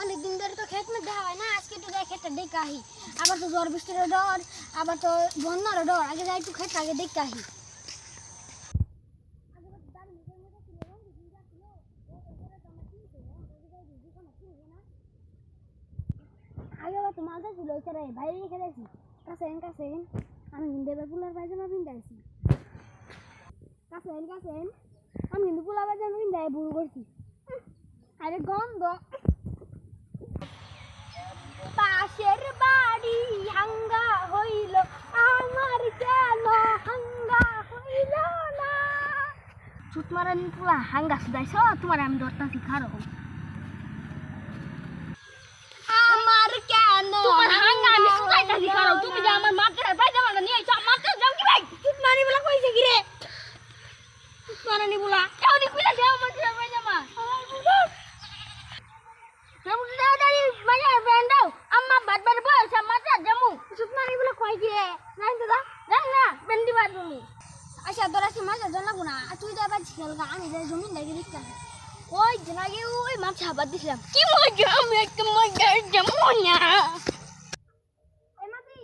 অনেকদিন ধরে তো ক্ষেত মধ্যে হয় না, আজকে একটু যাই ক্ষেতটা দেখে আহি। আবার তো ঝড় বৃষ্টির ডর, আবার তো বন্যারও ডর, আগে যাই একটু ক্ষেতটা আগে দেখে আহি। আগে আবার তো মালটা ছিল ওইখানে বাইরে রেখে দিয়েছি, কাছেন আমি কিন্তু এবার পুলার পায়জামা পিনতে আসি। কাছেন আমি কিন্তু পুলার পায়জামা পিনতে ভুল করছি। আরে গন্ধ। পাশের বাড়ি হাঙ্গা হইল, আমার কেন হাঙ্গা হইল না। চুট মারানি পুলা হাঙ্গা শুধাইছ, তোমার আমি ধরতাছি খারো। আমার কেন তোমার হাঙ্গা আমি শুধাইতাছি খারো। তুমি যে আমার মাথার পায়জামাটা নিয়ে আইছো, মাথার যাও কি ভাই? চুট মারি বলা কইছে কি রে? চুট মারানি বলা কেউ নি কইলা দেও মাথার পায়জামা। আমার বুড়ো কেউ দাও দাই মাঝে বেন্দাও আম্মা বাদ বাদ বলছ মাথা জামু। চুট মারি বলা কই কি রে? নাই তো দা জান না বেন্দি বাদ তুমি। আচ্ছা তোরা কি মজা জানাবো না, তুই তো আবার ছেলগা আমি যাই জমিন লাগে দেখতে। ওই জনাগে ওই মাছ হাবাদ দিছিলাম। কি মজা, আমি একটা মজা জামু না। এমাতি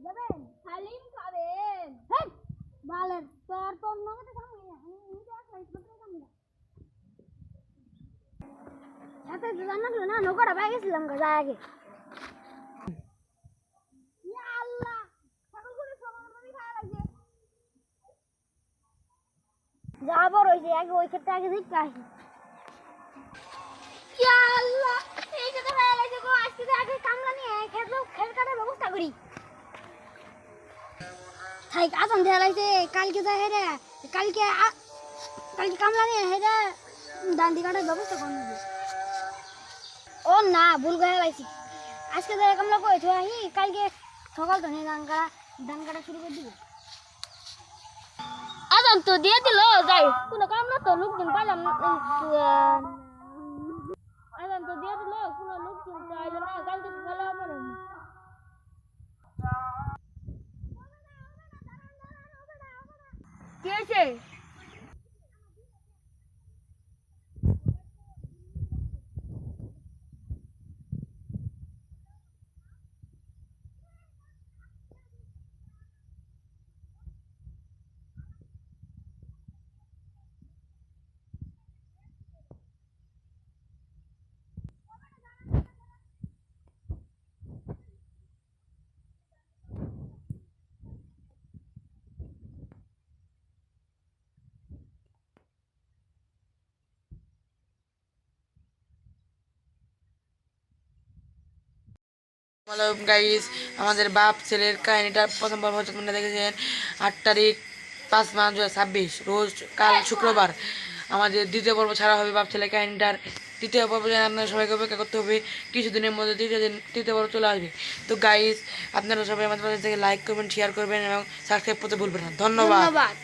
যাবেন হালিম খাবেন? হেই বালের তোর নগদে সামনে আমি নিজে আসলে ছোট কামড়া সাথে জানালো না নগরা বাই গেছিলাম গা আগে। ইয়া আল্লাহ সকলগুলো সমানভাবে খাওয়া লাগছে। যাবো রইছে আগে ওই ক্ষেত্রে আগে দেখতে আসি। ইয়া আল্লাহ এই যে খাওয়া লাগছে গো, আজকে আগে কামলা নিয়ে খেল কাটার ব্যবস্থা করি। থাই আজান দেয়া লাগছে, কালকে যাই হেরে কালকে কামলা নিয়ে হেরে ডান্ডি কাটার ব্যবস্থা করবো। ও না ভুল করে লাইছি, আজকে যাই কামলা করে থই আহি, কালকে সকাল তো নিয়ে ধান কাটা শুরু করে দিব। আজান তো দিয়ে দিল যাই কোনো কাম না তো লোকজন পাইলাম। আজান তো দিয়ে দিল কোনো লোকজন তো আইলো না, কালকে সকালে আবার কি হয়েছে? হ্যালো গাইস, আমাদের বাপ ছেলের কাহিনীটা প্রথম পর্ব হচ্ছে তোমরা দেখেছেন 8 তারিখ 5 মাস 2026 রোজ কাল শুক্রবার আমাদের দ্বিতীয় পর্ব ছাড়া হবে বাপ ছেলের কাহিনীটার। তৃতীয় পর্ব যেন আপনারা সবাইকে অপেক্ষা করতে হবে, কিছুদিনের মধ্যে তৃতীয় পর্ব চলে আসবে। তো গাইস আপনারা সবাই আমাদের পাশে থেকে লাইক করবেন, শেয়ার করবেন এবং সাবস্ক্রাইব করতে ভুলবেন না। ধন্যবাদ।